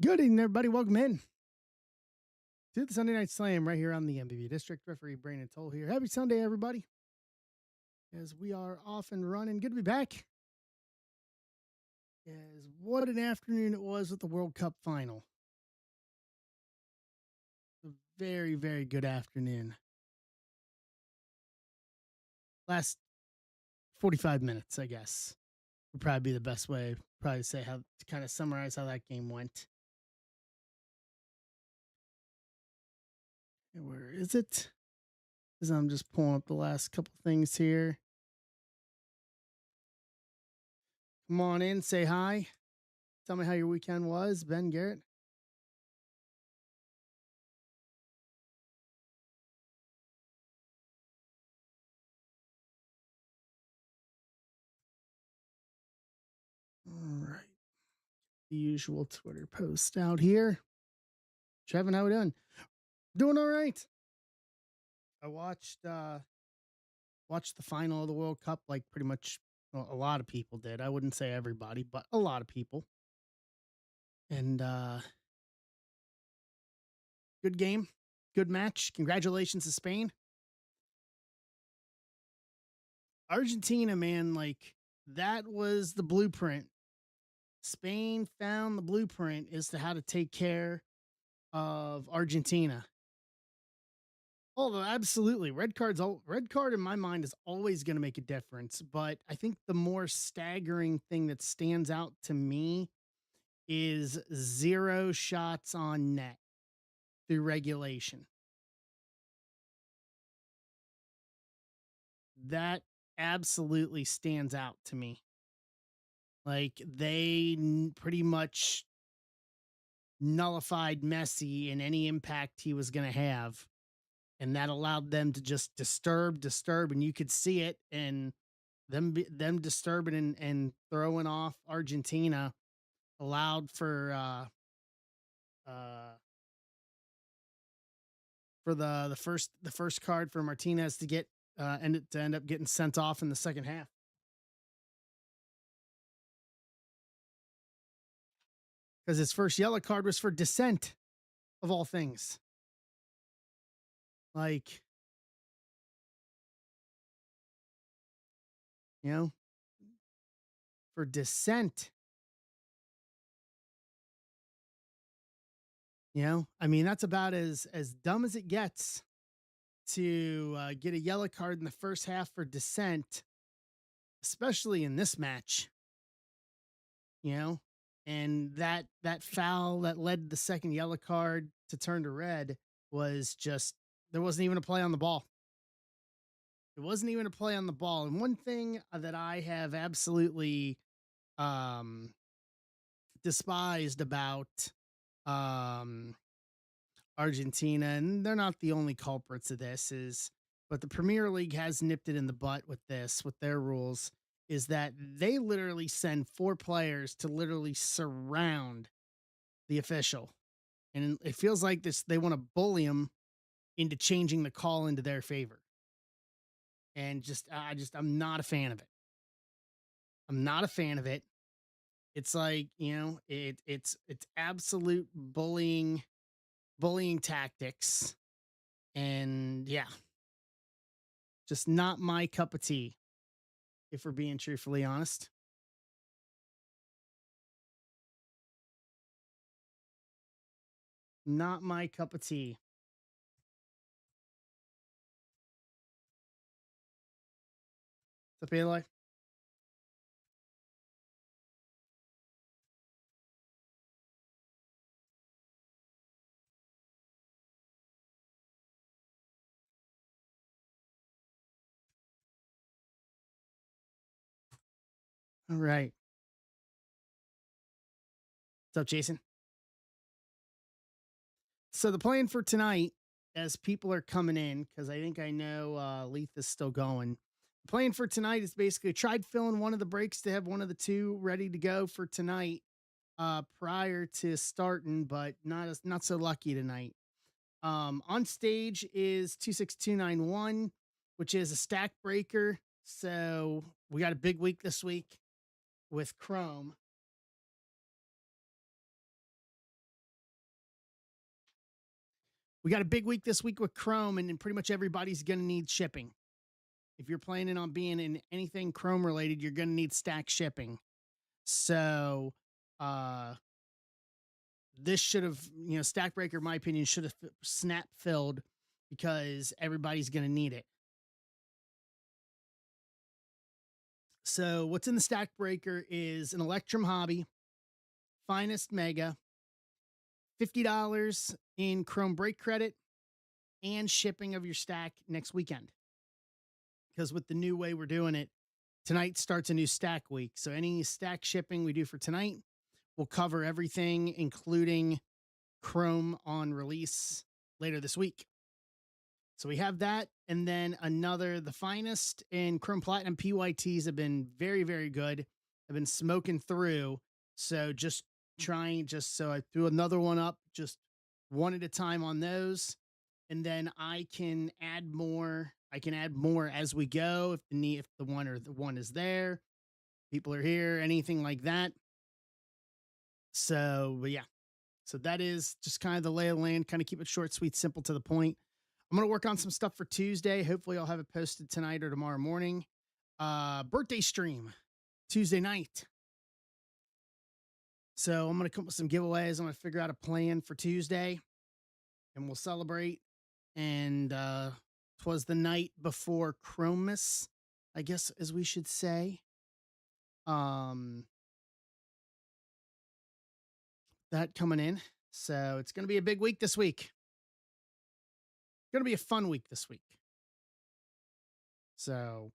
Good evening, everybody. Welcome in to the Sunday Night Slam right here on the MBB District. Referee Brandon Toll here. Happy Sunday, everybody. As we are off and running. Good to be back. As what an afternoon it was with the World Cup final. A very, very good afternoon. Last 45 minutes, I guess, would probably be the best way probably to say how to kind of summarize how that game went. And where is it? As I'm just pulling up the last couple things here. Come on in, say hi. Tell me how your weekend was, Ben Garrett. All right. The usual Twitter post out here. Trevin, how we doing? Doing all right. I watched the final of the World Cup like pretty much a lot of people did. I wouldn't say everybody, but a lot of people. And good game, good match. Congratulations to Spain. Argentina, man, like that was the blueprint. Spain found the blueprint as to how to take care of Argentina. Oh, absolutely. Red card in my mind is always going to make a difference. But I think the more staggering thing that stands out to me is 0 shots on net through regulation. That absolutely stands out to me. Like they pretty much nullified Messi in any impact he was going to have. And that allowed them to just disturb, and you could see it. And them disturbing and throwing off Argentina allowed for the first card for Martinez to get end up getting sent off in the second half. Because his first yellow card was for dissent, of all things. Like, you know, for dissent. You know, I mean, that's about as dumb as it gets to get a yellow card in the first half for dissent, especially in this match. You know, and that foul that led the second yellow card to turn to red was just there wasn't even a play on the ball. It wasn't even a play on the ball. And one thing that I have absolutely um despised about um Argentina, and they're not the only culprits of this, is but the Premier League has nipped it in the butt with this, with their rules, is that they literally send 4 players to literally surround the official. And it feels like this they want to bully him into changing the call into their favor. And I'm not a fan of it. I'm not a fan of it. It's like, it's absolute bullying tactics. And yeah, just not my cup of tea, if we're being truthfully honest. Not my cup of tea. What's up, Eli? All right. What's up, Jason? So the plan for tonight, as people are coming in, because I think I know Leith is still going. The plan for tonight is basically tried filling one of the breaks to have one of the two ready to go for tonight prior to starting, but not so lucky tonight. On stage is 26291, which is a stack breaker. So we got a big week this week with Chrome. We got a big week this week with Chrome, and pretty much everybody's going to need shipping. If you're planning on being in anything Chrome related, you're going to need stack shipping. So, this should have, Stack Breaker, in my opinion, should have snap filled because everybody's going to need it. So, what's in the Stack Breaker is an Electrum Hobby, Finest Mega, $50 in Chrome break credit, and shipping of your stack next weekend. Because with the new way we're doing it, tonight starts a new stack week. So any stack shipping we do for tonight will cover everything, including Chrome on release later this week. So we have that. And then the Finest and Chrome Platinum PYTs have been very, very good. I've been smoking through. So so I threw another one up, just one at a time on those. And then I can add more. I can add more as we go if the one is there, people are here, anything like that. So, but yeah. So that is just kind of the lay of the land, kind of keep it short, sweet, simple, to the point. I'm going to work on some stuff for Tuesday. Hopefully I'll have it posted tonight or tomorrow morning. Birthday stream Tuesday night. So I'm going to come up with some giveaways. I'm going to figure out a plan for Tuesday and we'll celebrate. And, 'twas the night before Chromus, I guess, as we should say. That coming in. So it's going to be a big week this week. It's going to be a fun week this week. So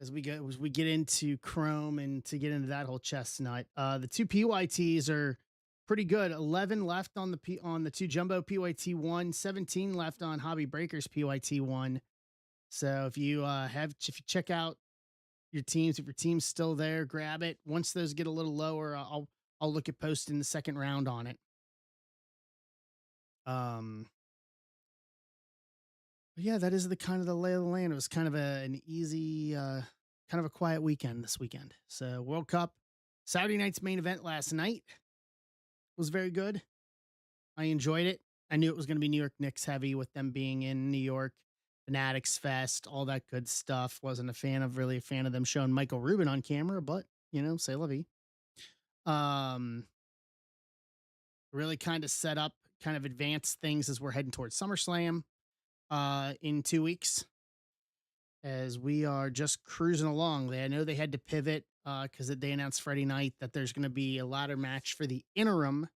as we get into Chrome and to get into that whole chestnut, the two PYTs are pretty good. 11 left on the two jumbo PYT 1, 17 left on Hobby Breakers PYT 1. So if you check out your teams, if your team's still there, grab it. Once those get a little lower, I'll look at posting the second round on it. Yeah, that is the kind of the lay of the land. It was kind of an easy, kind of a quiet weekend this weekend. So World Cup, Saturday night's main event last night was very good. I enjoyed it. I knew it was going to be New York Knicks heavy with them being in New York, Fanatics Fest, all that good stuff. Wasn't really a fan of them showing Michael Rubin on camera, but say la vie. Really kind of set up, kind of advanced things as we're heading towards SummerSlam in 2 weeks. As we are just cruising along. I know they had to pivot because they announced Friday night that there's going to be a ladder match for the interim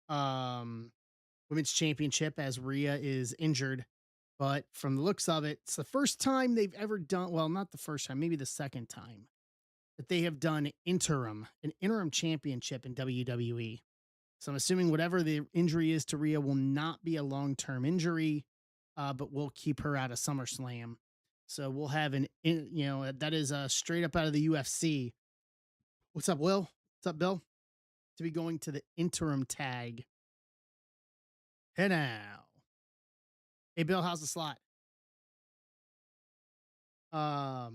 women's championship as Rhea is injured. But from the looks of it, it's the first time they've ever done, well, not the first time, maybe the second time that they have done an interim championship in WWE. So I'm assuming whatever the injury is to Rhea will not be a long-term injury, but we'll keep her out of SummerSlam. So we'll have that is straight up out of the UFC. What's up, Will? What's up, Bill? To be going to the interim tag. Hey now. Hey, Bill, how's the slot? Yeah,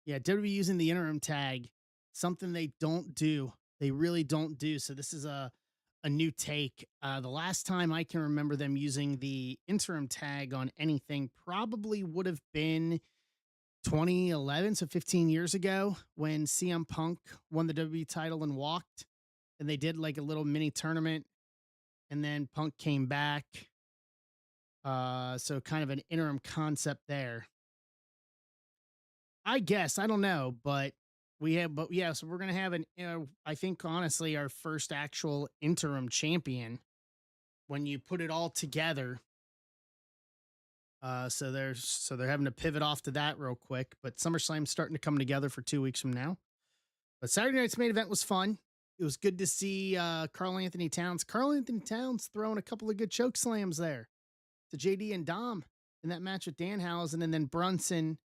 WWE using the interim tag, something they don't do. They really don't do. So this is a new take. The last time I can remember them using the interim tag on anything probably would have been 2011, so 15 years ago, when CM Punk won the WWE title and walked, and they did like a little mini tournament, and then Punk came back. So kind of an interim concept there. I guess, I don't know, but so we're going to have I think honestly, our first actual interim champion when you put it all together. So they're having to pivot off to that real quick, but SummerSlam's starting to come together for 2 weeks from now. But Saturday night's main event was fun. It was good to see Karl Anthony Towns. Karl Anthony Towns throwing a couple of good choke slams there to JD and Dom in that match with Danhausen, and then Brunson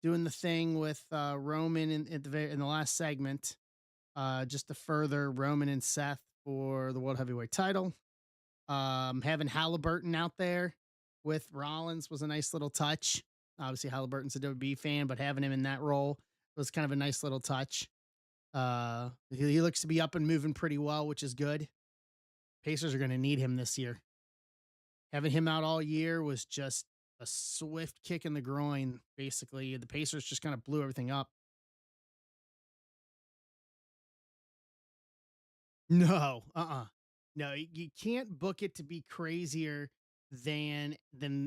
doing the thing with Roman in the last segment, just to further Roman and Seth for the World Heavyweight title. Having Halliburton out there with Rollins was a nice little touch. Obviously, Halliburton's a WWE fan, but having him in that role was kind of a nice little touch. He looks to be up and moving pretty well, which is good. Pacers are going to need him this year. Having him out all year was just a swift kick in the groin, basically. The Pacers just kind of blew everything up. No, no, you can't book it to be crazier than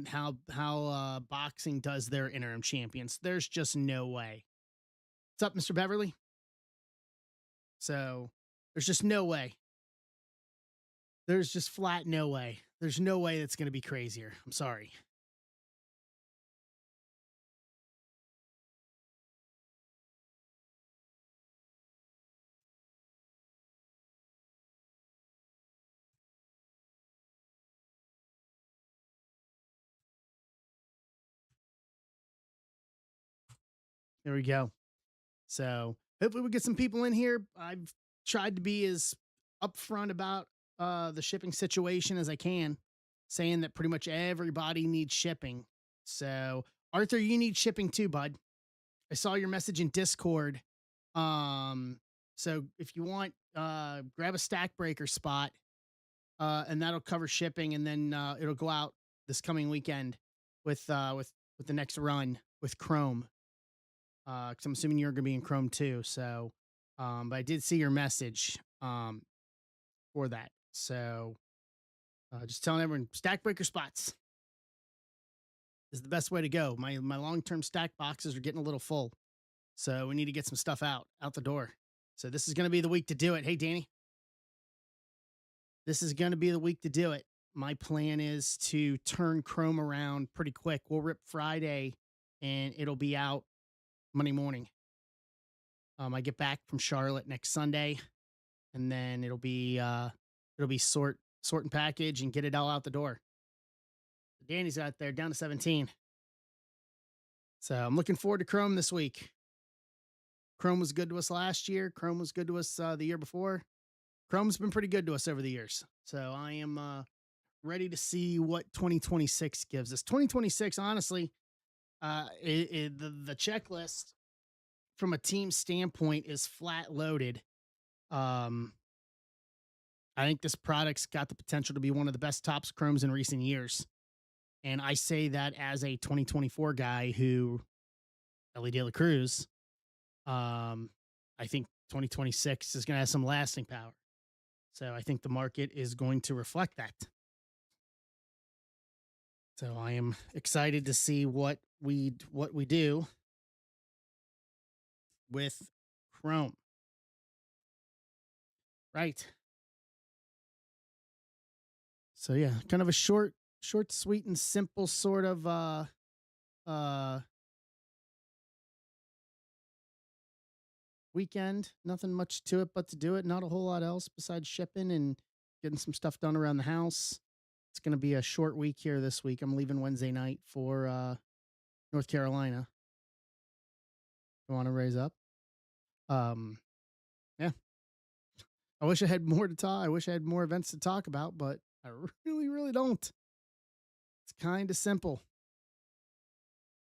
how boxing does their interim champions. There's just no way. What's up, Mr. Beverly? So there's just no way. There's just flat no way. There's no way that's going to be crazier. I'm sorry. There we go. So hopefully we get some people in here. I've tried to be as upfront about the shipping situation as I can, saying that pretty much everybody needs shipping. So Arthur, you need shipping too, bud. I saw your message in Discord. Um, so if you want, grab a stack breaker spot, and that'll cover shipping, and then it'll go out this coming weekend with the next run with Chrome. Because I'm assuming you're going to be in Chrome too. So, but I did see your message for that. So, just telling everyone, stack breaker spots is the best way to go. My long term stack boxes are getting a little full, so we need to get some stuff out the door. So this is going to be the week to do it. Hey, Danny, this is going to be the week to do it. My plan is to turn Chrome around pretty quick. We'll rip Friday, and it'll be out Monday morning. I get back from Charlotte next Sunday, and then it'll be sort and package and get it all out the door. Danny's out there down to 17. So I'm looking forward to Chrome this week. Chrome was good to us last year. Chrome was good to us the year before. Chrome's been pretty good to us over the years. So I am ready to see what 2026 gives us. 2026, honestly, the checklist from a team standpoint is flat loaded. I think this product's got the potential to be one of the best tops chromes in recent years. And I say that as a 2024 guy who, Ellie De La Cruz, I think 2026 is going to have some lasting power. So I think the market is going to reflect that. So I am excited to see what we do with Chrome. Right. So yeah, kind of a short, sweet, and simple sort of weekend. Nothing much to it but to do it. Not a whole lot else besides shipping and getting some stuff done around the house. It's going to be a short week here this week. I'm leaving Wednesday night for North Carolina. I want to raise up. Yeah. I wish I had more to talk. I wish I had more events to talk about, but I really don't. It's kind of simple.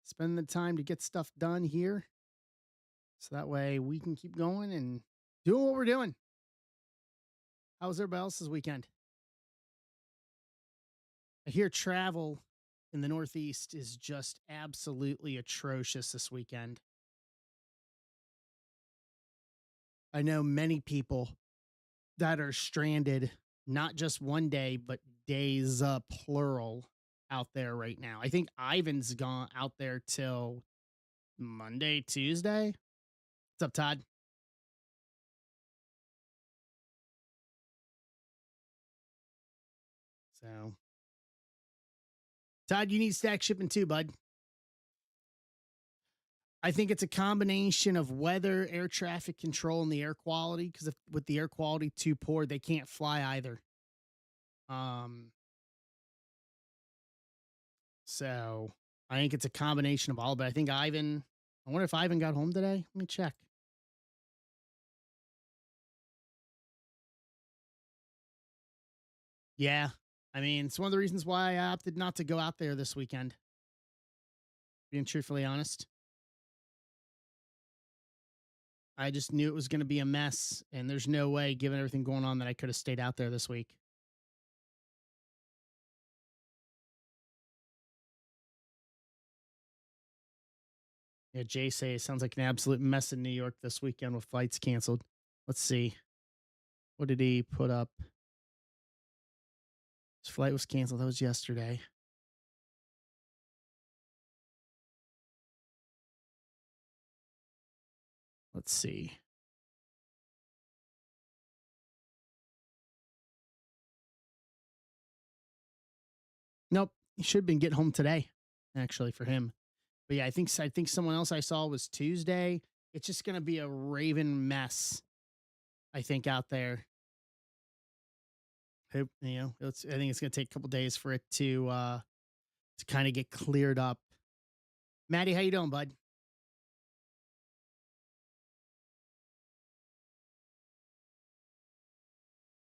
Spend the time to get stuff done here, so that way we can keep going and doing what we're doing. How was everybody else's weekend? I hear travel in the Northeast is just absolutely atrocious this weekend. I know many people that are stranded, not just one day, but days, plural, out there right now. I think Ivan's gone out there till Monday, Tuesday. What's up, Todd? So, Todd, you need stack shipping too, bud. I think it's a combination of weather, air traffic control, and the air quality. Because with the air quality too poor, they can't fly either. So I think it's a combination of all. But I think Ivan. I wonder if Ivan got home today. Let me check. Yeah, I mean it's one of the reasons why I opted not to go out there this weekend. Being truthfully honest, I just knew it was going to be a mess, and there's no way, given everything going on, that I could have stayed out there this week. Yeah, Jay say it sounds like an absolute mess in New York this weekend with flights canceled. Let's see. What did he put up? His flight was canceled. That was yesterday. Let's see. Nope. He should have been getting home today, actually, for him. But yeah, I think someone else I saw was Tuesday. It's just gonna be a raving mess, I think, out there. I think it's gonna take a couple days for it to kind of get cleared up. Maddie, how you doing, bud?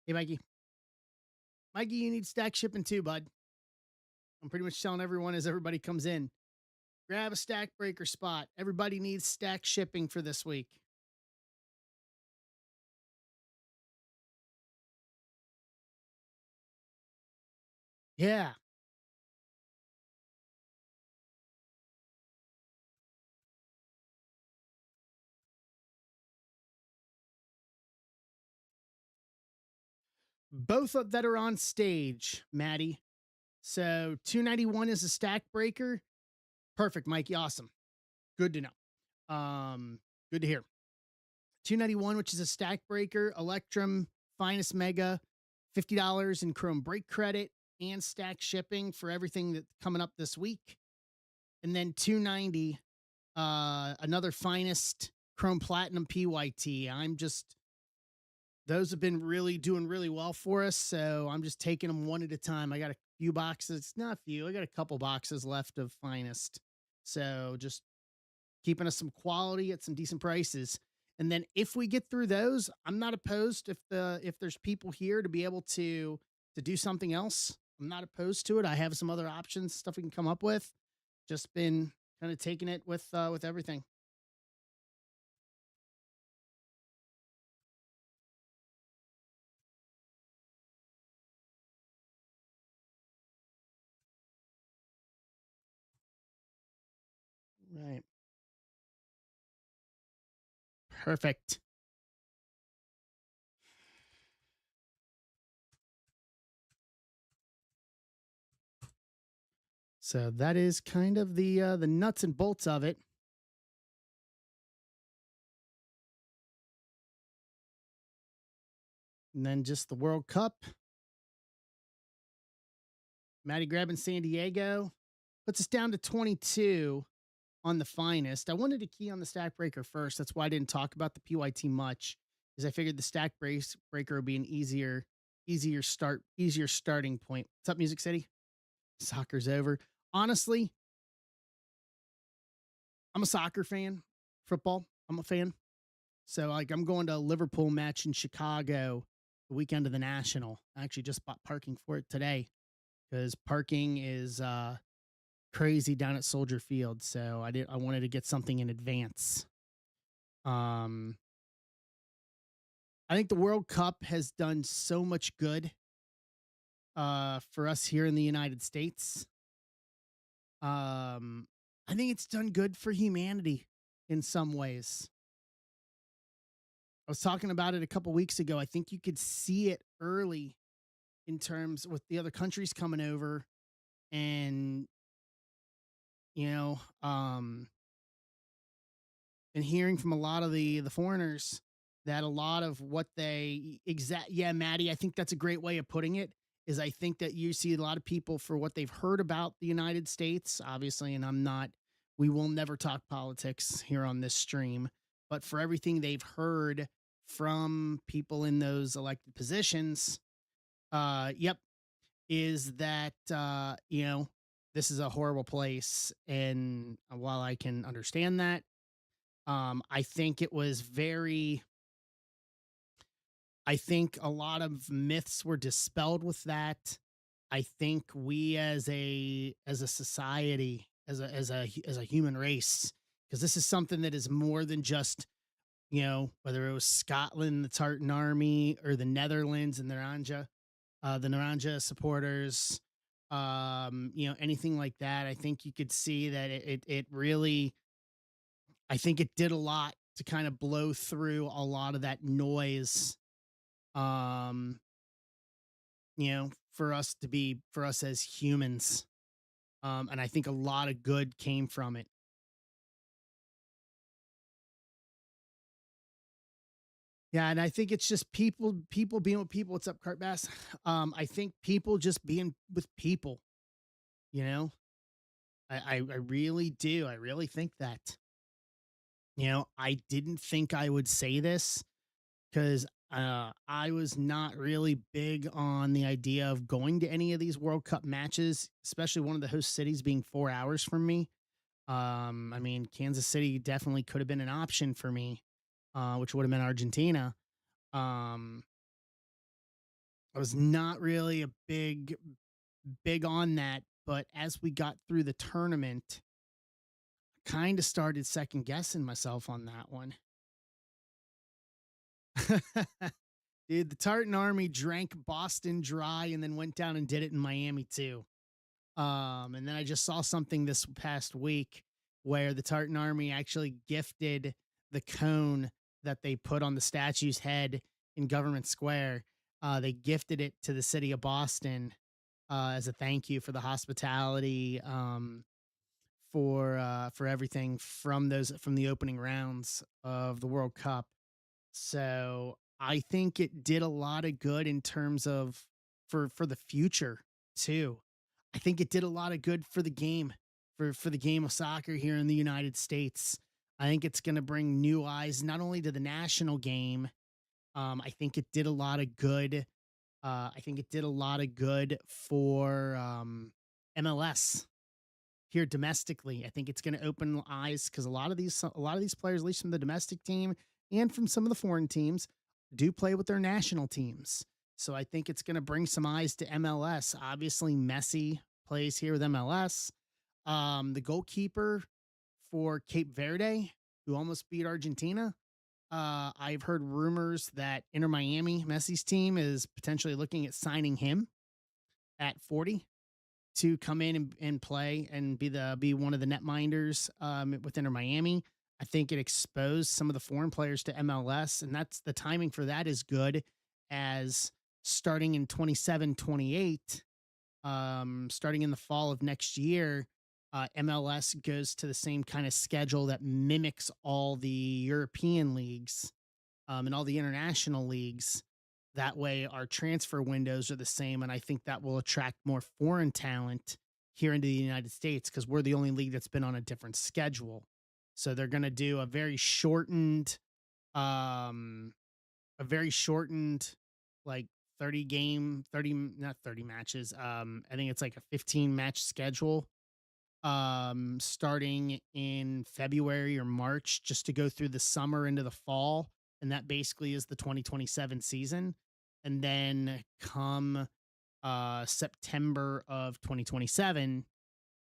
Hey, Mikey. Mikey, you need stack shipping too, bud. I'm pretty much telling everyone as everybody comes in, grab a stack breaker spot. Everybody needs stack shipping for this week. Yeah. Both that are on stage, Maddie. So 291 is a stack breaker. Perfect, Mikey. Awesome. Good to know. Good to hear. 291, which is a stack breaker, Electrum, Finest Mega, $50 in Chrome break credit and stack shipping for everything that's coming up this week. And then 290, another Finest Chrome Platinum PYT. Those have been really doing really well for us. So I'm just taking them one at a time. I got a few boxes, not a few, I got a couple boxes left of Finest. So just keeping us some quality at some decent prices. And then if we get through those, I'm not opposed if there's people here to be able to do something else. I'm not opposed to it. I have some other options, stuff we can come up with. Just been kind of taking it with everything. Right. Perfect. So that is kind of the nuts and bolts of it. And then just the World Cup. Maddie grabbing San Diego puts us down to 22 on the Finest. I wanted to key on the stack breaker first. That's why I didn't talk about the PYT much, is I figured the stack breaker would be an easier starting point. What's up, Music City? Soccer's over. Honestly, I'm a soccer fan. Football, I'm a fan. So like I'm going to a Liverpool match in Chicago the weekend of the National. I actually just bought parking for it today because parking is crazy down at Soldier Field. So I wanted to get something in advance. Um I think the World Cup has done so much good for us here in the United States. Um I think it's done good for humanity in some ways. I was talking about it a couple weeks ago. I think you could see it early in terms with the other countries coming over and you know and hearing from a lot of the foreigners that a lot of what they exact yeah, Maddie, I think that's a great way of putting it. Is I think that you see a lot of people for what they've heard about the United States, obviously, and I'm not. We will never talk politics here on this stream, but for everything they've heard from people in those elected positions, yep, is that this is a horrible place, and while I can understand that, I think it was very. I think a lot of myths were dispelled with that. I think we as a society, as a human race, because this is something that is more than just whether it was Scotland, the Tartan Army, or the Netherlands and the Naranja supporters, anything like that. I think you could see that it really I think it did a lot to kind of blow through a lot of that noise. Um, for us as humans. And I think a lot of good came from it. Yeah, and I think it's just people being with people. What's up, Cart Bass? I think people just being with people, you know? I really do. I really think that. I didn't think I would say this because I was not really big on the idea of going to any of these World Cup matches, especially one of the host cities being 4 hours from me. I mean, Kansas City definitely could have been an option for me, which would have been Argentina. Um, I was not really a big on that, but as we got through the tournament, kind of started second guessing myself on that one. Dude, the Tartan Army drank Boston dry and then went down and did it in Miami too. And then I just saw something this past week where the Tartan Army actually gifted the cone that they put on the statue's head in Government Square. They gifted it to the city of Boston as a thank you for the hospitality, for everything from the opening rounds of the World Cup. So I think it did a lot of good in terms of for the future too. I think it did a lot of good for the game, for the game of soccer here in the United States. I think it's going to bring new eyes not only to the national game. I think it did a lot of good. I think it did a lot of good for MLS here domestically. I think it's going to open eyes because a lot of these players, at least from the domestic team and from some of the foreign teams, do play with their national teams. So I think it's going to bring some eyes to MLS. Obviously, Messi plays here with MLS. The goalkeeper for Cape Verde, who almost beat Argentina. I've heard rumors that Inter Miami, Messi's team, is potentially looking at signing him at 40 to come in and play and be one of the netminders with Inter Miami. I think it exposed some of the foreign players to MLS, and that's the timing for that is good as starting in 27, 28, starting in the fall of next year, MLS goes to the same kind of schedule that mimics all the European leagues and all the international leagues. That way, our transfer windows are the same, and I think that will attract more foreign talent here into the United States because we're the only league that's been on a different schedule. So they're going to do um, a very shortened, like 30 game, 30 not 30 matches. I think it's like a 15 match schedule starting in February or March just to go through the summer into the fall. And that basically is the 2027 season. And then come September of 2027,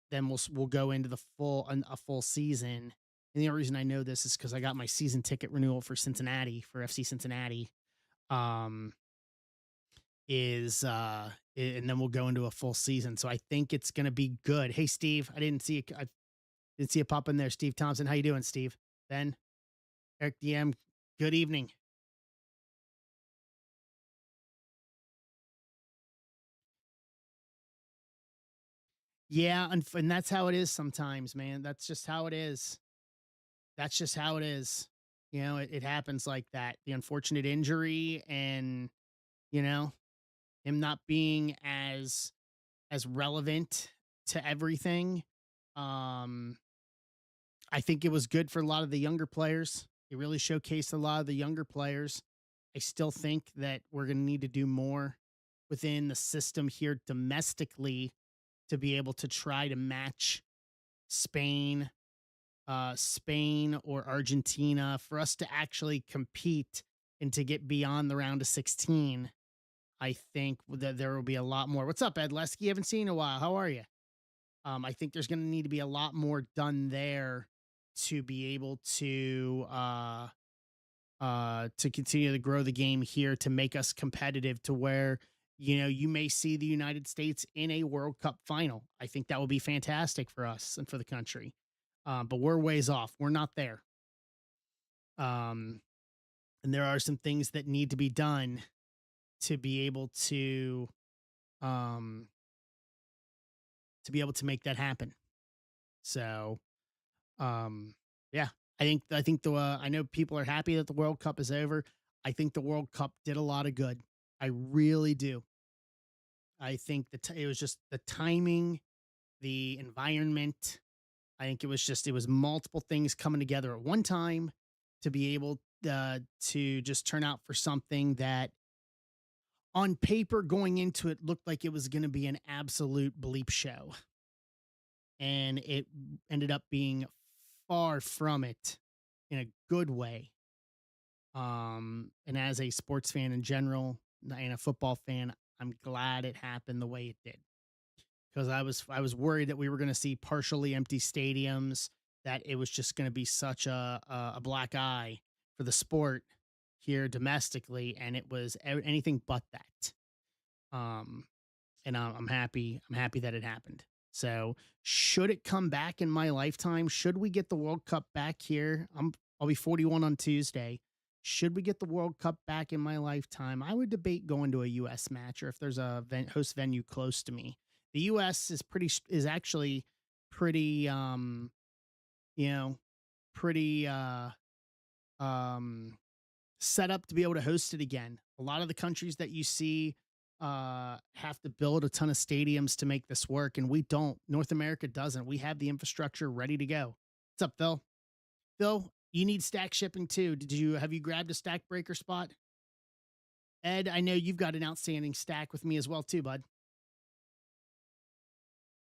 then we'll go into a full season. And the only reason I know this is because I got my season ticket renewal for Cincinnati for FC Cincinnati. Um, and then we'll go into a full season. So I think it's going to be good. Hey, Steve, I didn't see a pop in there. Steve Thompson, how you doing, Steve? Ben, Eric DM, good evening. Yeah, and that's how it is sometimes, man. That's just how it is. That's just how it is. It happens like that. The unfortunate injury and, you know, him not being as relevant to everything. Um, I think it was good for a lot of the younger players. It really showcased a lot of the younger players. I still think that we're going to need to do more within the system here domestically to be able to try to match Spain, Spain or Argentina for us to actually compete and to get beyond the round of 16. I think that there will be a lot more. What's up, Ed Lesky? Haven't seen you in a while. How are you? I think there's going to need to be a lot more done there to be able to continue to grow the game here to make us competitive to where you may see the United States in a World Cup final. I think that would be fantastic for us and for the country. But we're ways off. We're not there. Um, and there are some things that need to be done to be able um, to be able to make that happen. So, um, yeah, I think I know people are happy that the World Cup is over. I think the World Cup did a lot of good. I really do. I think it was just the timing, the environment. I think it was multiple things coming together at one time to be able to just turn out for something that on paper going into it looked like it was going to be an absolute bleep show, and it ended up being far from it in a good way. And as a sports fan in general and a football fan, I'm glad it happened the way it did, because I was worried that we were going to see partially empty stadiums, that it was just going to be such a black eye for the sport here domestically, and it was anything but that. Um, and I'm happy. I'm happy that it happened. So, should it come back in my lifetime? Should we get the World Cup back here? I'll be 41 on Tuesday. Should we get the World Cup back in my lifetime? I would debate going to a U.S. match, or if there's a host venue close to me. The U.S. is actually pretty you know pretty um set up to be able to host it again. A lot of the countries that you see have to build a ton of stadiums to make this work, and we don't. North America doesn't. We have the infrastructure ready to go. What's up, Phil? Phil, you need stack shipping too. Did you have you grabbed a stack breaker spot? Ed, I know you've got an outstanding stack with me as well too, bud.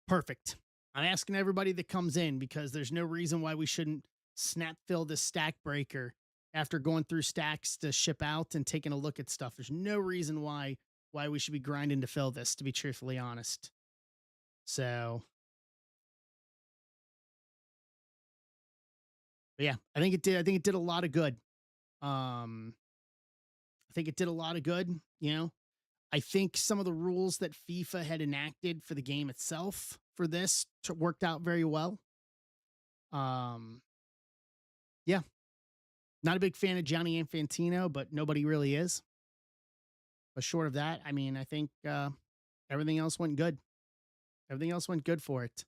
Perfect. I'm asking everybody that comes in because there's no reason why we shouldn't snap fill this stack breaker after going through stacks to ship out and taking a look at stuff. There's no reason why we should be grinding to fill this, to be truthfully honest. So, but yeah, I think it did. I think it did a lot of good. Um, I think it did a lot of good. I think some of the rules that FIFA had enacted for the game itself for this worked out very well. Um, yeah, not a big fan of Johnny Infantino, but nobody really is. But short of that, I mean, I think everything else went good. Everything else went good for it.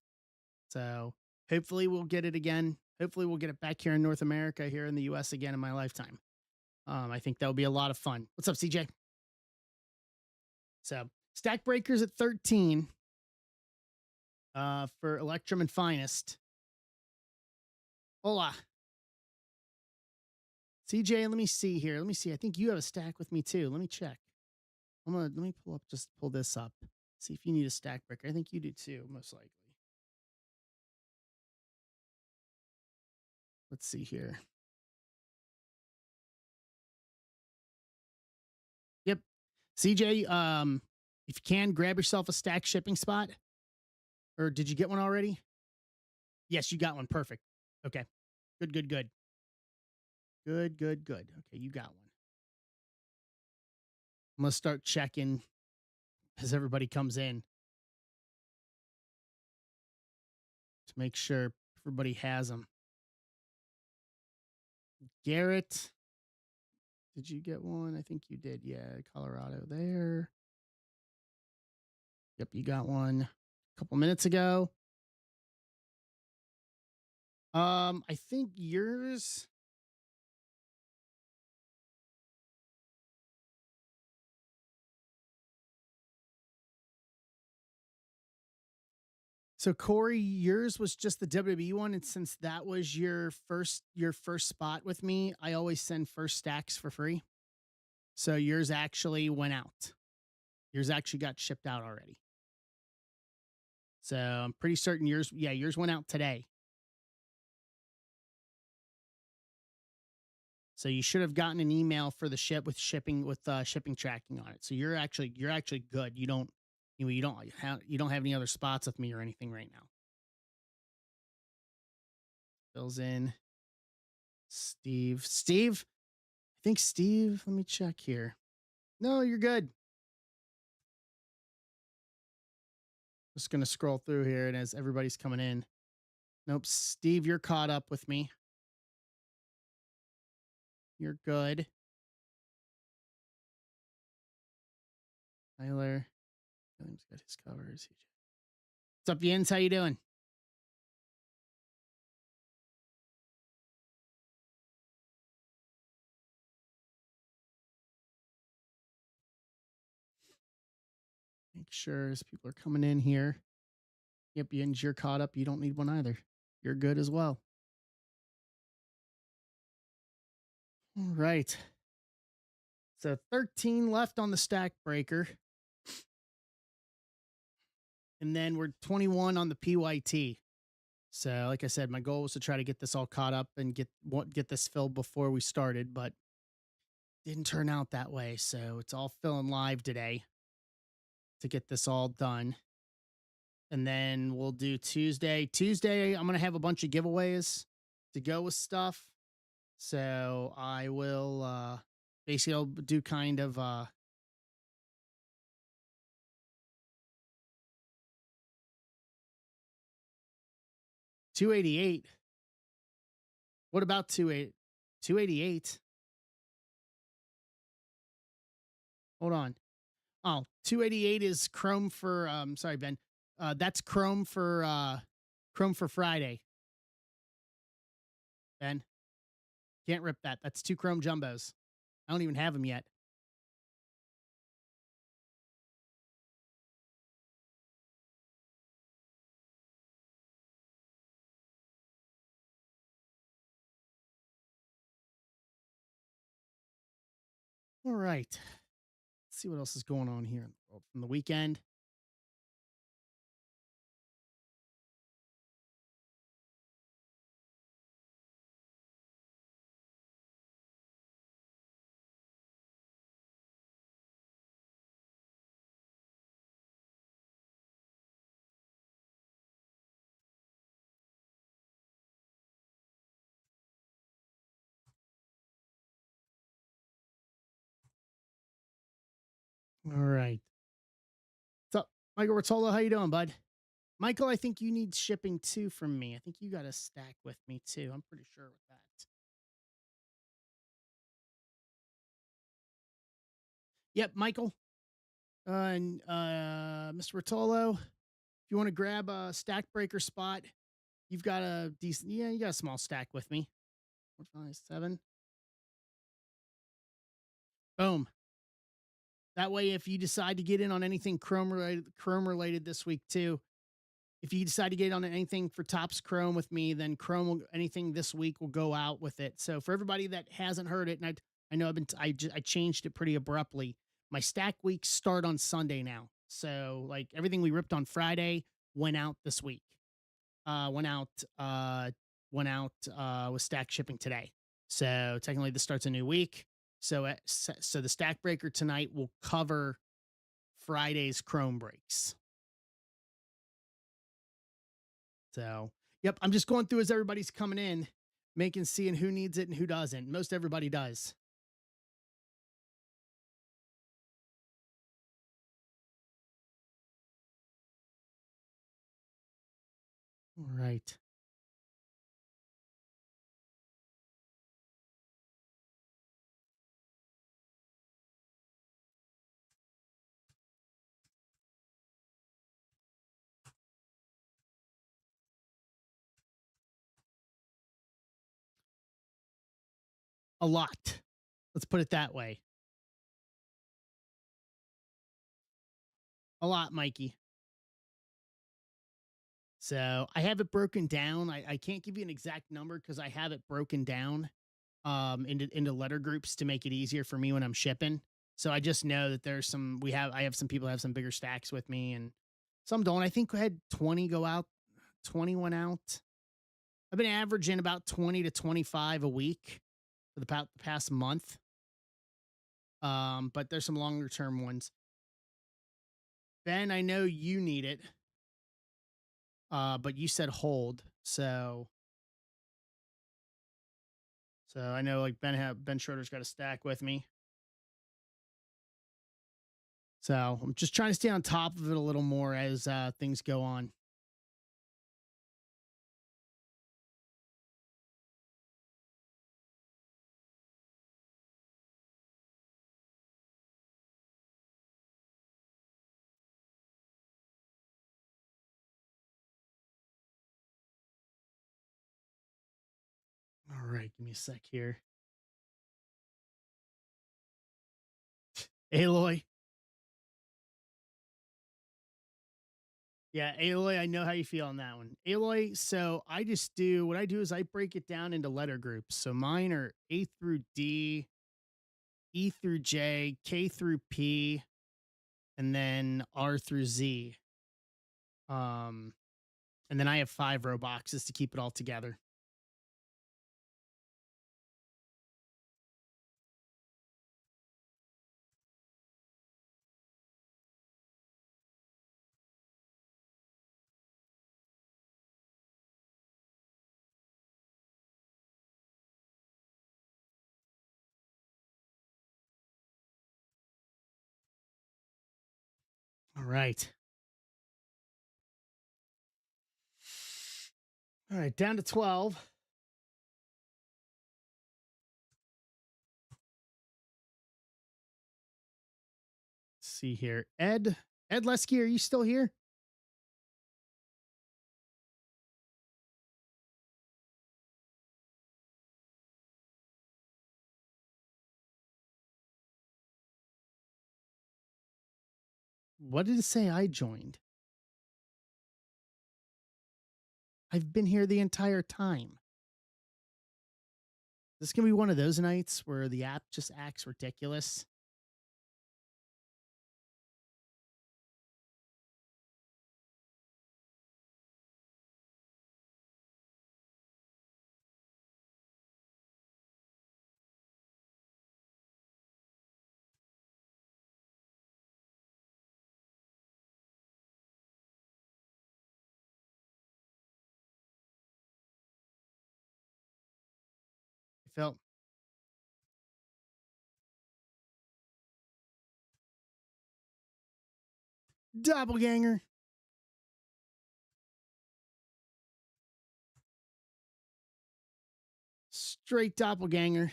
So hopefully we'll get it again. Hopefully we'll get it back here in North America, here in the US again in my lifetime. I think that would be a lot of fun. What's up, CJ? So stack breakers at 13 for Electrum and Finest. Hola. CJ, let me see here. Let me see. I think you have a stack with me too. Let me check. Let me pull this up. See if you need a stack breaker. I think you do too, most likely. Let's see here. Yep. CJ, if you can, grab yourself a stack shipping spot. Or did you get one already? Yes, you got one. Perfect. Okay. Good, good, good. Good, good, good. Okay, you got one. I'm going to start checking as everybody comes in to make sure everybody has them. Garrett, did you get one? I think you did. Yeah, Colorado there. Yep, you got one a couple minutes ago. I think yours. So Corey, yours was just the WWE one, and since that was your first spot with me, I always send first stacks for free. So yours actually went out. Yours actually got shipped out already. So I'm pretty certain yours went out today. So you should have gotten an email for the shipping tracking on it. So you're actually good. You don't have any other spots with me or anything right now. Fills in Steve. I think Steve. Let me check here. No, you're good. Just gonna scroll through here, and as everybody's coming in, nope. Steve, you're caught up with me. You're good. Tyler. Williams got his covers. What's up, Yins? How you doing? Make sure as people are coming in here. Yep, Yins, you're caught up. You don't need one either. You're good as well. All right. So 13 left on the stack breaker. And then we're 21 on the PYT. So, like I said, my goal was to try to get this all caught up and get this filled before we started, but didn't turn out that way. So it's all filling live today to get this all done. And then we'll do Tuesday. Tuesday, I'm gonna have a bunch of giveaways to go with stuff. So I will basically I'll do kind of 288. What about 288? Hold on. Oh, 288 is Chrome for sorry, Ben. That's Chrome for Friday. Ben. Can't rip that. That's 2 Chrome jumbos. I don't even have them yet. All right. Let's see what else is going on here in the world from the weekend. All right. What's up, Michael Rotolo? How you doing, bud? Michael, I think you need shipping too from me. I think you got a stack with me too. I'm pretty sure with that. Yep, Michael. And Mr. Rotolo, if you want to grab a stack breaker spot, you've got a decent, yeah, you got a small stack with me. 4, 5, 7. Boom. That way, if you decide to get in on anything Chrome related this week too, if you decide to get on anything for Tops Chrome with me, then anything this week will go out with it. So for everybody that hasn't heard it, and I know I changed it pretty abruptly. My stack weeks start on Sunday now. So like everything we ripped on Friday went out this week. Went out with stack shipping today. So technically this starts a new week. So the stack breaker tonight will cover Friday's Chrome breaks. So, yep, I'm just going through as everybody's coming in, seeing who needs it and who doesn't. Most everybody does. All right. A lot. Let's put it that way. A lot, Mikey. So I have it broken down. I can't give you an exact number because I have it broken down into letter groups to make it easier for me when I'm shipping. So I just know that I have some people have some bigger stacks with me and some don't. I think we had 20 go out, 20 went out. I've been averaging about 20 to 25 a week for the past month. But there's some longer term ones. Ben, I know you need it. But you said hold. So I know like Ben Schroeder's got a stack with me. So I'm just trying to stay on top of it a little more as things go on. right, give me a sec here. Aloy. Yeah, Aloy, I know how you feel on that one. Aloy, so I just do what I do is I break it down into letter groups. So mine are A through D, E through J, K through P, and then R through Z. Um, and then I have 5 row boxes to keep it all together. All right. All right, down to 12. Let's see here. Ed Lesky, are you still here? What did it say I joined? I've been here the entire time. This can be one of those nights where the app just acts ridiculous. I felt doppelganger. Straight doppelganger.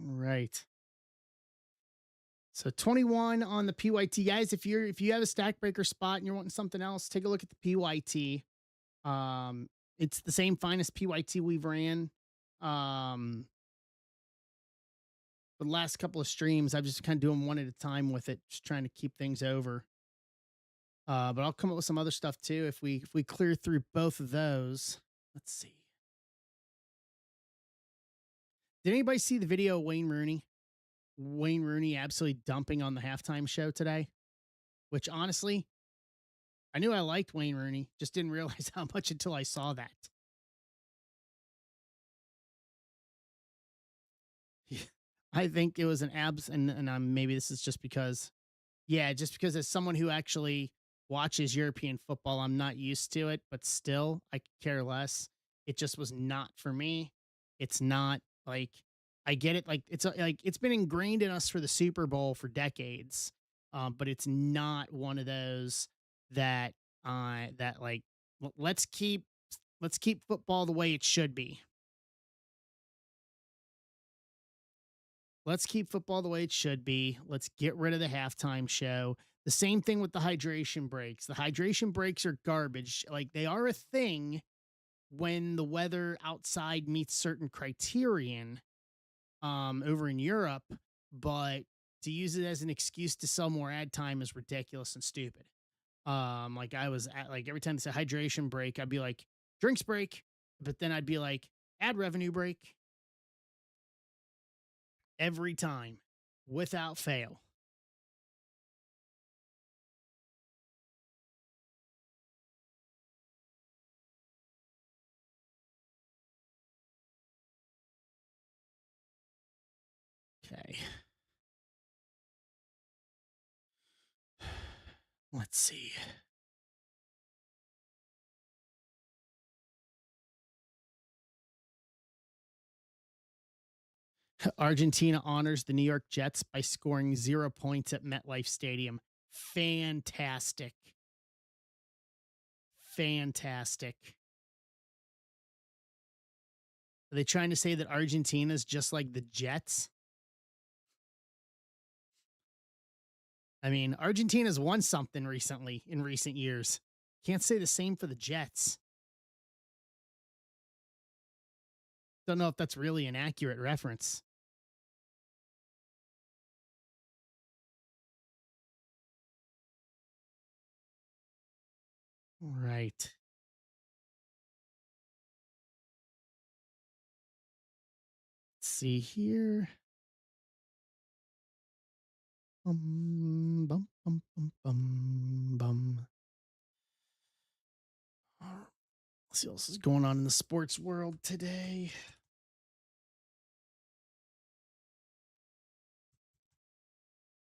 Right. So 21 on the PYT. Guys, if you have a stack breaker spot and you're wanting something else, take a look at the PYT. Um, it's the same finest PYT we've ran. For the last couple of streams, I've just kind of doing one at a time with it, just trying to keep things over. But I'll come up with some other stuff too if we clear through both of those. Let's see. Did anybody see the video of Wayne Rooney? Wayne Rooney absolutely dumping on the halftime show today, which honestly, I knew I liked Wayne Rooney, just didn't realize how much until I saw that. I think it was an abs, and maybe this is just because, yeah, just because as someone who actually watches European football, I'm not used to it, but still, I could care less. It just was not for me. It's not like I get it. Like like it's been ingrained in us for the Super Bowl for decades, but it's not one of those that that like let's keep football the way it should be. Let's keep football the way it should be. Let's get rid of the halftime show. The same thing with the hydration breaks. The hydration breaks are garbage. Like they are a thing when the weather outside meets certain criterion over in Europe, but to use it as an excuse to sell more ad time is ridiculous and stupid. Like I was at, like every time it's a hydration break, I'd be like drinks break, but then I'd be like ad revenue break every time without fail. Okay. Let's see. Argentina honors the New York Jets by scoring 0 points at MetLife Stadium. Fantastic. fantastic. Are they trying to say that Argentina's just like the Jets? I mean, Argentina's won something recently in recent years. Can't say the same for the Jets. Don't know if that's really an accurate reference. All right. Let's see here. Bum. Let's see what else is going on in the sports world today.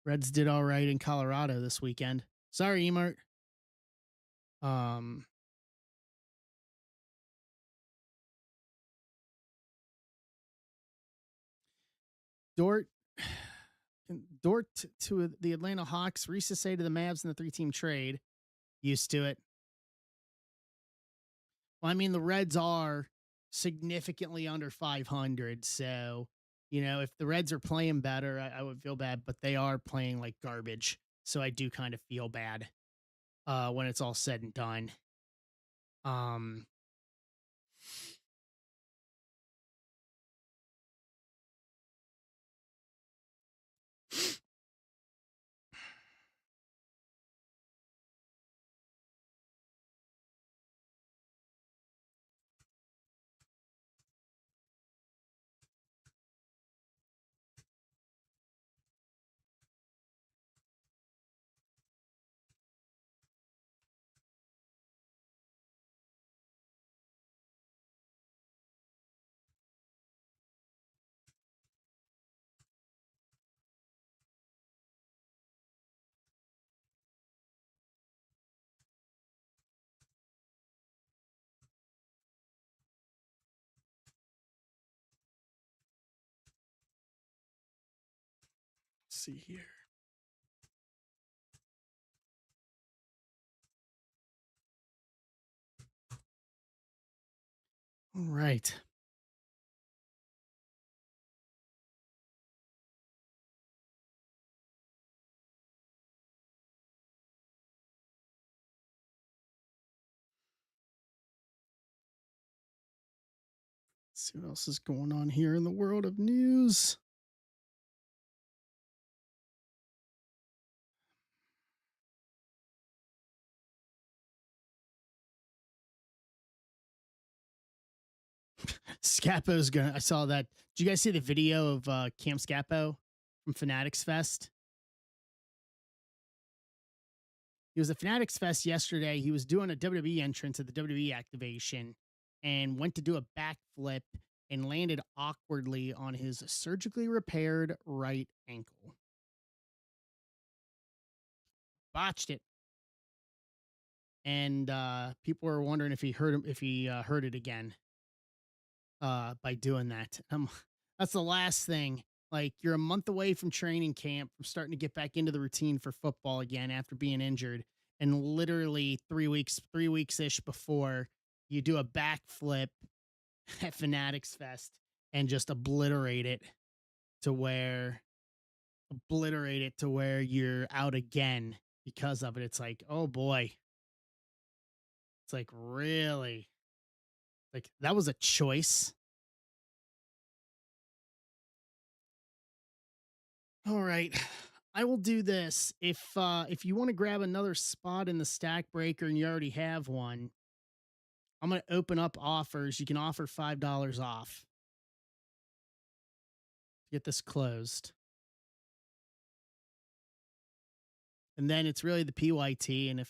Reds did all right in Colorado this weekend. Sorry, Emart. Um, Dort, Dort to the Atlanta Hawks. Reese say to the Mavs in the three-team trade. Used to it. Well, I mean, the Reds are significantly under 500. So, if the Reds are playing better, I would feel bad, but they are playing like garbage. So I do kind of feel bad when it's all said and done. Um, let's see here. All right. Let's see what else is going on here in the world of news. Scapo's gonna. I saw that. Did you guys see the video of Cam Scapo from Fanatics Fest? He was at Fanatics Fest yesterday. He was doing a WWE entrance at the WWE activation and went to do a backflip and landed awkwardly on his surgically repaired right ankle. Botched it. And people were wondering if he hurt it again by doing that. That's the last thing. Like, you're a month away from training camp, from starting to get back into the routine for football again after being injured, and literally 3 weeks ish before, you do a backflip at Fanatics Fest and just to where obliterate it to where you're out again because of it. It's like, oh boy. It's like, really? Like, that was a choice. All right. I will do this. If you want to grab another spot in the stack breaker and you already have one, I'm going to open up offers. You can offer $5 off to get this closed. And then it's really the PYT, and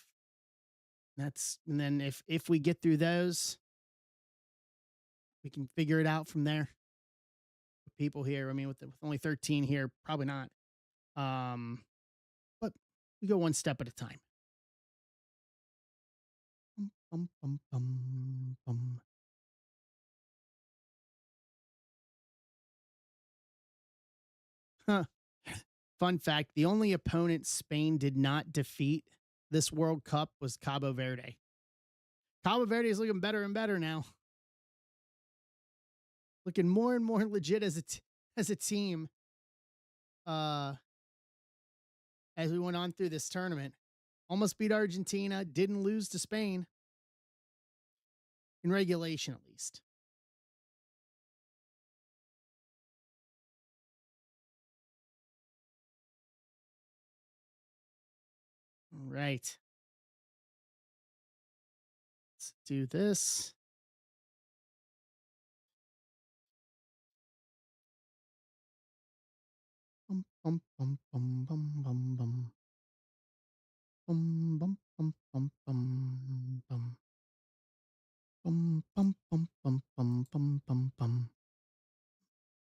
if we get through those, we can figure it out from there. With people here, I mean, with only 13 here, probably not. But we go one step at a time. Bum, bum, bum, bum. Huh. Fun fact, the only opponent Spain did not defeat this World Cup was Cabo Verde. Cabo Verde is looking better and better now. Looking more and more legit as a team. Uh, as we went on through this tournament, almost beat Argentina, didn't lose to Spain in regulation at least. All right, let's do this. Bum, bum, bum, bum, bum, bum, bum. Bum, bum, bum, bum, bum, bum. Bum, bum, bum, bum, bum, bum, bum, bum.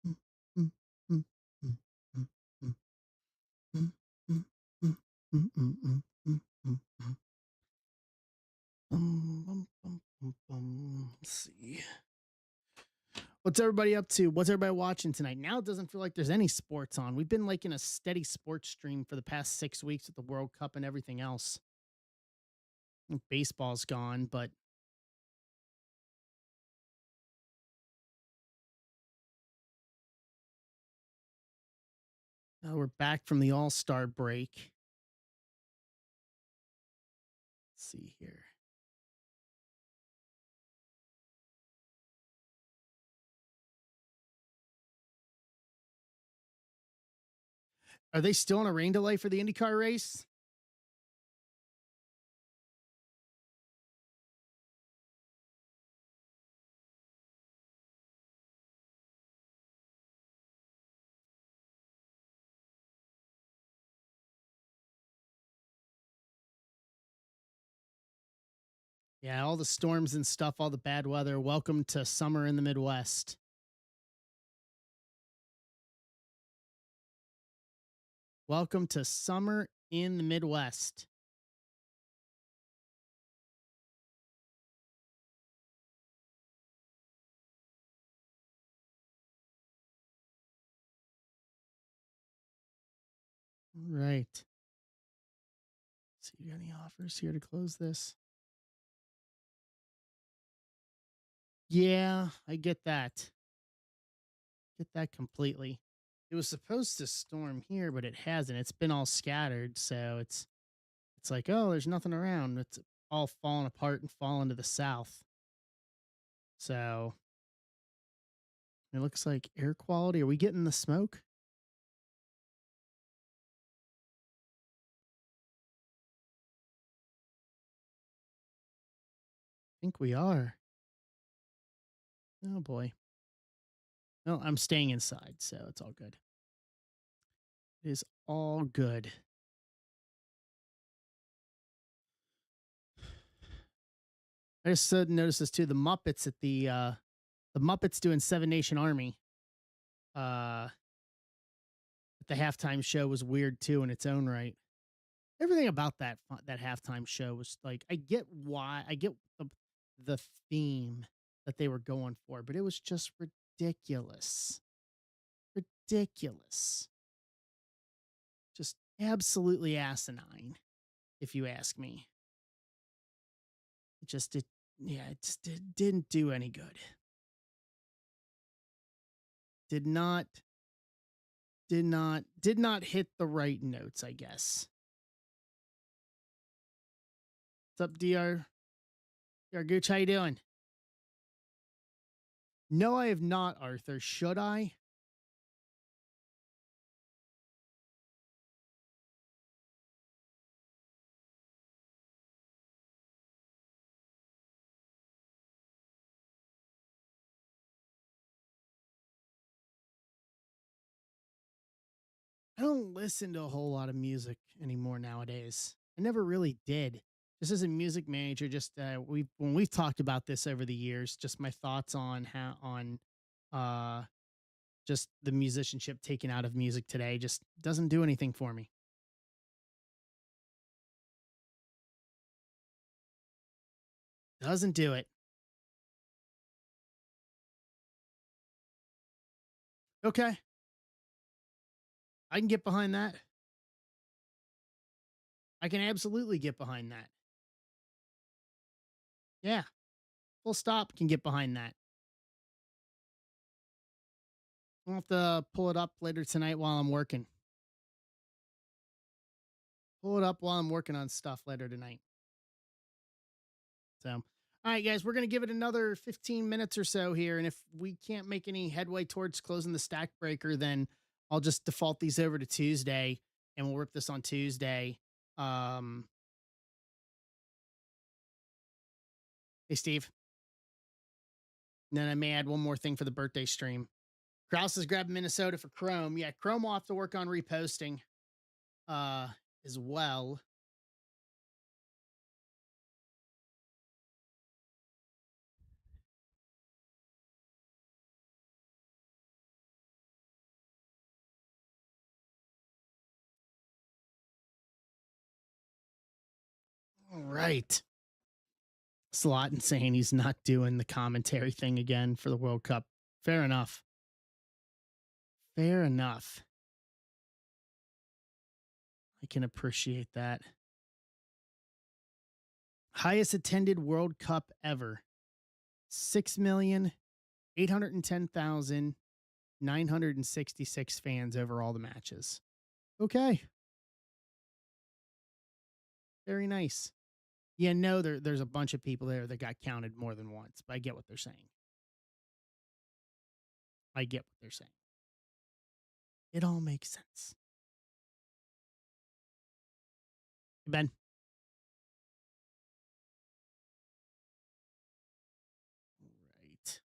Mm, mm, mm, mm, mm, mm, mm, mm, mm, mm, mm, mm, mm, mm, mm. Bum, bum, bum, bum. Let's see. What's everybody up to? What's everybody watching tonight? Now it doesn't feel like there's any sports on. We've been like in a steady sports stream for the past 6 weeks with the World Cup and everything else. Baseball's gone, but we're back from the All-Star break. Let's see here. Are they still on a rain delay for the IndyCar race? Yeah, all the storms and stuff, all the bad weather. Welcome to summer in the Midwest. Welcome to summer in the Midwest. Right. See, you got any offers here to close this? Yeah, I get that. Get that completely. It was supposed to storm here, but it hasn't. It's been all scattered, so it's like, oh, there's nothing around. It's all falling apart and falling to the south. So it looks like air quality. Are we getting the smoke? I think we are. Oh boy. No, I'm staying inside, so it's all good. It is all good. I just noticed this too. The Muppets doing Seven Nation Army. Uh, at the halftime show was weird too in its own right. Everything about that halftime show was like, I get the theme that they were going for, but it was just ridiculous. Ridiculous. Just absolutely asinine, if you ask me. It just did, yeah, didn't do any good. Did not, did not hit the right notes, I guess. What's up, DR Gooch? How you doing? No, I have not, Arthur. Should I? I don't listen to a whole lot of music anymore nowadays. I never really did. Just as a music manager, just when we've talked about this over the years, just my thoughts on how on uh just the musicianship taken out of music today just doesn't do anything for me. Doesn't do it. Okay, I can get behind that. I can absolutely get behind that. Yeah, full stop. Can get behind that. I'll have to pull it up later tonight while I'm working. Pull it up while I'm working on stuff later tonight. So, all right, guys, we're going to give it another 15 minutes or so here. And if we can't make any headway towards closing the stack breaker, then I'll just default these over to Tuesday and we'll rip this on Tuesday. Um, hey, Steve. And then I may add one more thing for the birthday stream. Kraus has grabbed Minnesota for Chrome. Yeah, Chrome will have to work on reposting uh, as well. All right. Slot and saying he's not doing the commentary thing again for the World Cup. Fair enough. Fair enough. I can appreciate that. Highest attended World Cup ever. 6,810,966 fans over all the matches. Okay. Very nice. Yeah, no, there's a bunch of people there that got counted more than once, but I get what they're saying. I get what they're saying. It all makes sense. Ben. Right.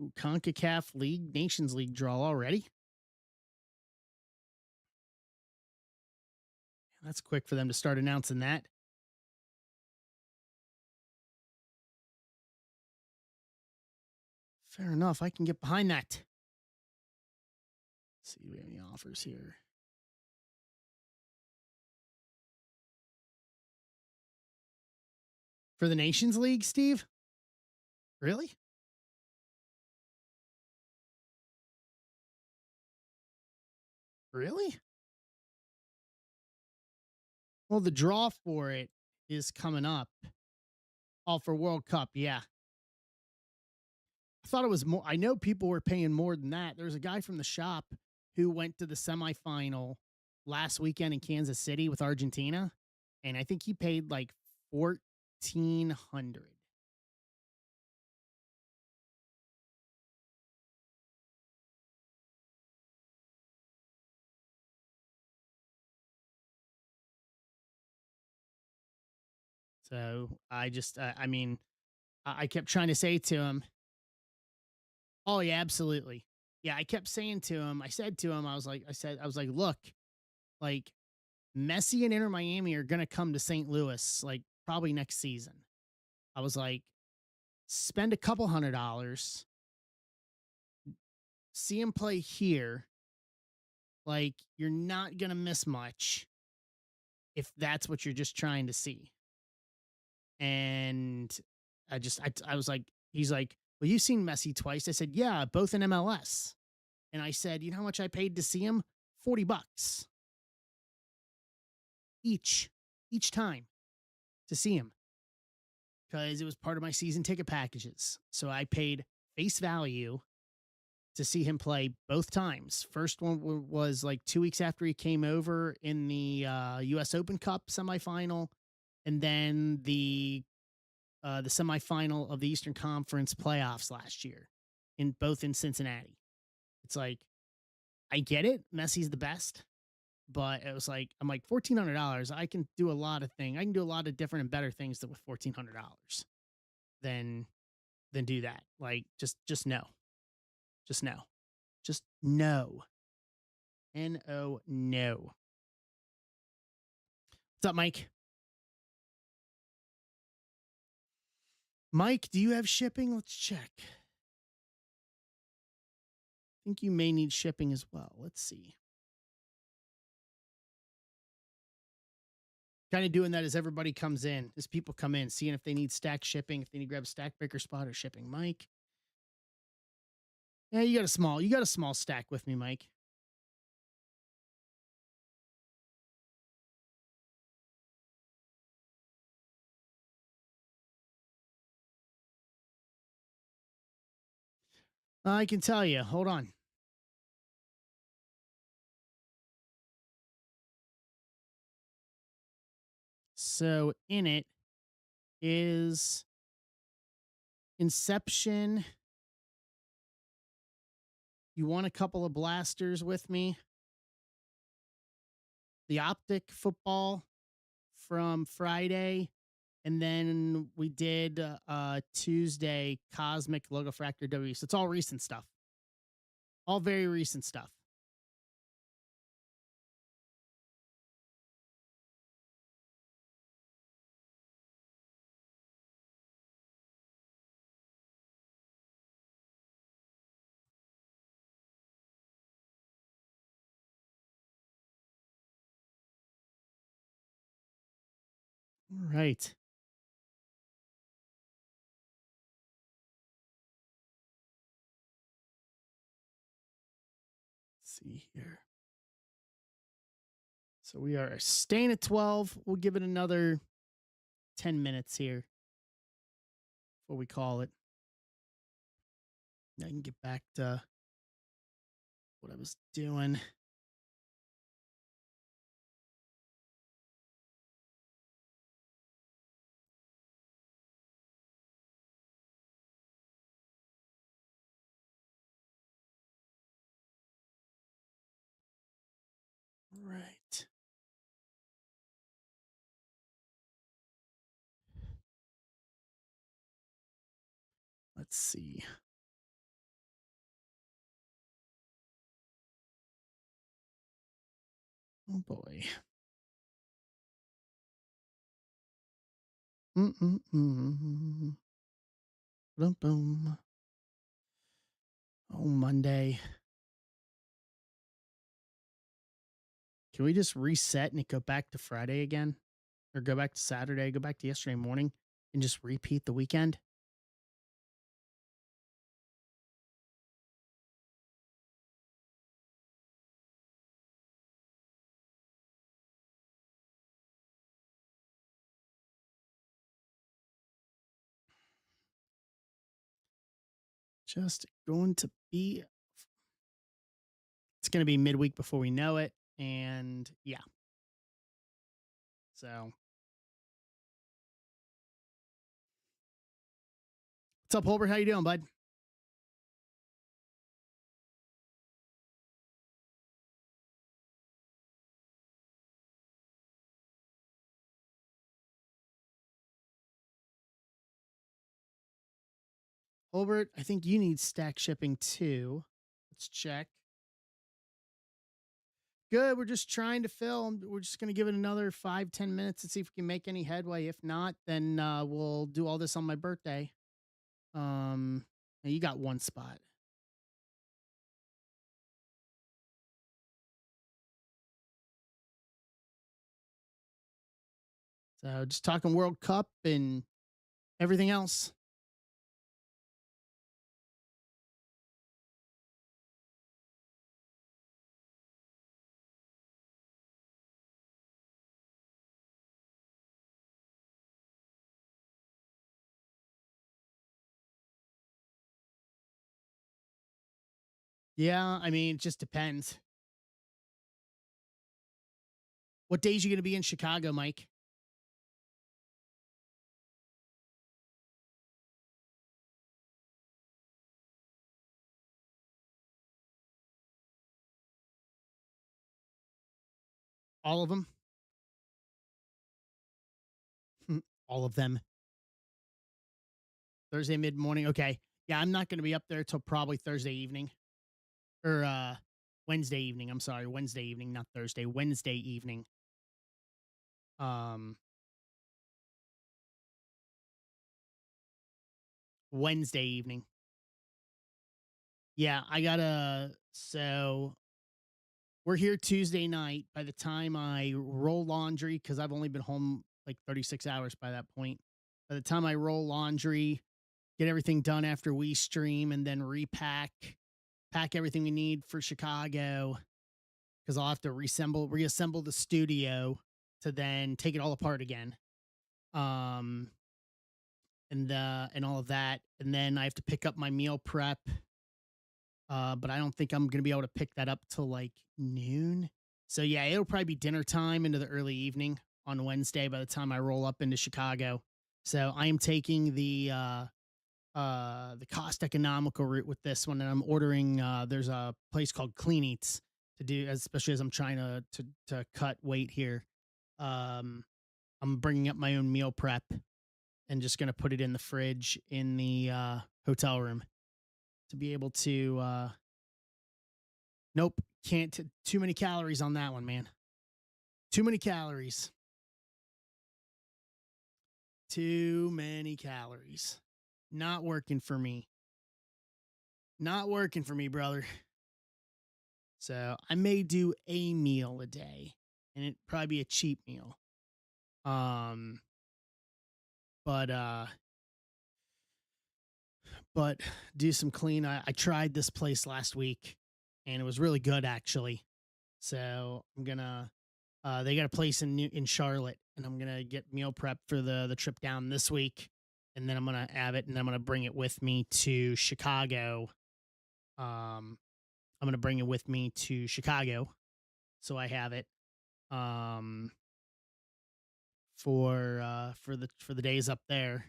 Ooh, CONCACAF League, Nations League draw already. That's quick for them to start announcing that. Fair enough. I can get behind that. Let's see, do we have any offers here? For the Nations League, Steve? Really? Really? Well, the draw for it is coming up. Oh, for World Cup, yeah. I thought it was more. I know people were paying more than that. There's a guy from the shop who went to the semifinal last weekend in Kansas City with Argentina, and I think he paid like 1,400. So I just, I mean, I kept trying to say to him, "Oh yeah, absolutely, yeah." I kept saying to him, I said to him, I was like, look, like Messi and Inter Miami are gonna come to St. Louis like probably next season. I was like, spend a couple $100, see him play here. Like you're not gonna miss much if that's what you're just trying to see. And I was like, he's like, well, you've seen Messi twice. I said, yeah, both in MLS. And I said, you know how much I paid to see him? $40 each time to see him because it was part of my season ticket packages. So I paid face value to see him play both times. First one was like 2 weeks after he came over in the U.S. Open Cup semifinal, and then the semifinal of the Eastern Conference playoffs last year, in both in Cincinnati. It's like, I get it, Messi's the best, but it was like, I'm like, $1,400. I can do a lot of things. I can do a lot of different and better things with $1,400 than do that. Like, just no, just no, just no. No, no. What's up, Mike? Mike, do you have shipping? Let's check. I think you may need shipping as well. Let's see. Kind of doing that as everybody comes in, as people come in, seeing if they need stack shipping, if they need to grab a stack breaker spot or shipping. Mike. Yeah, you got a small stack with me, Mike. I can tell you. Hold on. So in it is Inception. You want a couple of blasters with me? The Optic football from Friday, and then we did Tuesday Cosmic Logo Fractor W. So it's all recent stuff, all very recent stuff. All right. Let's see here. So we are staying at 12. We'll give it another 10 minutes here before we call it. I can get back to what I was doing. Right. Let's see. Oh boy. Mm-mm-mm. Boom, boom. Oh, Monday. Can we just reset and it go back to Friday again? Or go back to Saturday, go back to yesterday morning and just repeat the weekend? Just going to be, it's going to be midweek before we know it. And yeah. So what's up, Holbert? How you doing, bud? Holbert, I think you need stack shipping too. Let's check. Good. We're just trying to fill. We're just going to give it another 5-10 minutes to see if we can make any headway. If not, then we'll do all this on my birthday. You got one spot. So just talking World Cup and everything else. Yeah, I mean, it just depends. What days you going to be in Chicago, Mike? All of them? All of them. Thursday mid morning. Okay. Yeah, I'm not going to be up there till probably Thursday evening or Wednesday evening. I'm sorry, Wednesday evening, not Thursday. Wednesday evening. Um, Wednesday evening. Yeah, I gotta. So we're here Tuesday night. By the time I roll laundry, because I've only been home like 36 hours by that point. By the time I roll laundry, get everything done after we stream, and then pack everything we need for Chicago, because I'll have to reassemble the studio to then take it all apart again. Um, and all of that, and then I have to pick up my meal prep but I don't think I'm gonna be able to pick that up till like noon. So yeah, it'll probably be dinner time into the early evening on Wednesday by the time I roll up into Chicago. So I am taking the cost economical route with this one, and I'm ordering. There's a place called Clean Eats to do, especially as I'm trying to cut weight here. Um, I'm bringing up my own meal prep and just gonna put it in the fridge in the hotel room to be able to. Nope, can't. Too many calories on that one, man. Too many calories. Too many calories. Not working for me. Not working for me, brother. So I may do a meal a day, and it'd probably be a cheap meal. Um, but but do some clean. I tried this place last week, and it was really good actually. So I'm gonna. They got a place in Charlotte, and I'm gonna get meal prep for the trip down this week, and then I'm gonna have it, and I'm gonna bring it with me to Chicago. Um, I'm gonna bring it with me to Chicago, so I have it. Um, for the days up there.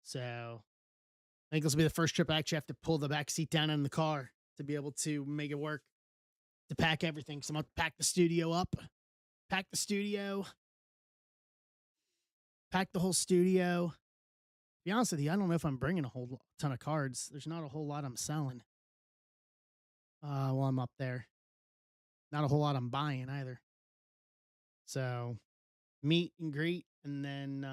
So I think this will be the first trip I actually have to pull the back seat down in the car to be able to make it work to pack everything. So I'm gonna pack the studio up, pack the studio, pack the whole studio. To be honest with you, I don't know if I'm bringing a whole ton of cards. There's not a whole lot I'm selling while I'm up there. Not a whole lot I'm buying either. So meet and greet, and then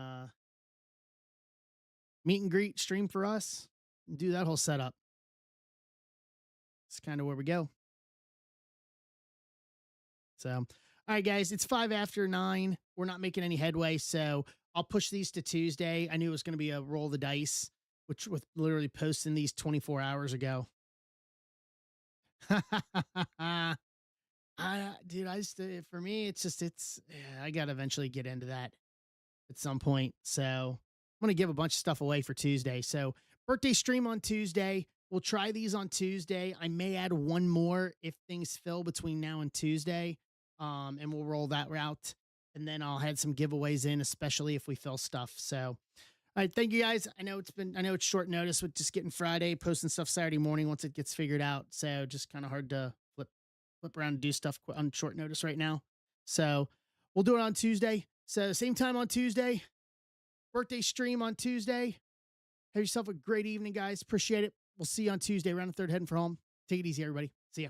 meet and greet stream for us. Do that whole setup. It's kind of where we go. So, all right, guys, it's 5 after 9. We're not making any headway, so I'll push these to Tuesday. I knew it was going to be a roll the dice, which with literally posting these 24 hours ago. Dude, I just for me, it's just yeah, I got to eventually get into that at some point. So I'm gonna give a bunch of stuff away for Tuesday. So birthday stream on Tuesday. We'll try these on Tuesday. I may add one more if things fill between now and Tuesday. And we'll roll that route. And then I'll add some giveaways in, especially if we fill stuff. So all right, thank you guys. I know it's short notice with just getting Friday, posting stuff Saturday morning once it gets figured out. So just kind of hard to flip around and do stuff on short notice right now. So we'll do it on Tuesday. So same time on Tuesday, birthday stream on Tuesday. Have yourself a great evening, guys. Appreciate it. We'll see you on Tuesday, around the third, heading for home. Take it easy, everybody. See ya.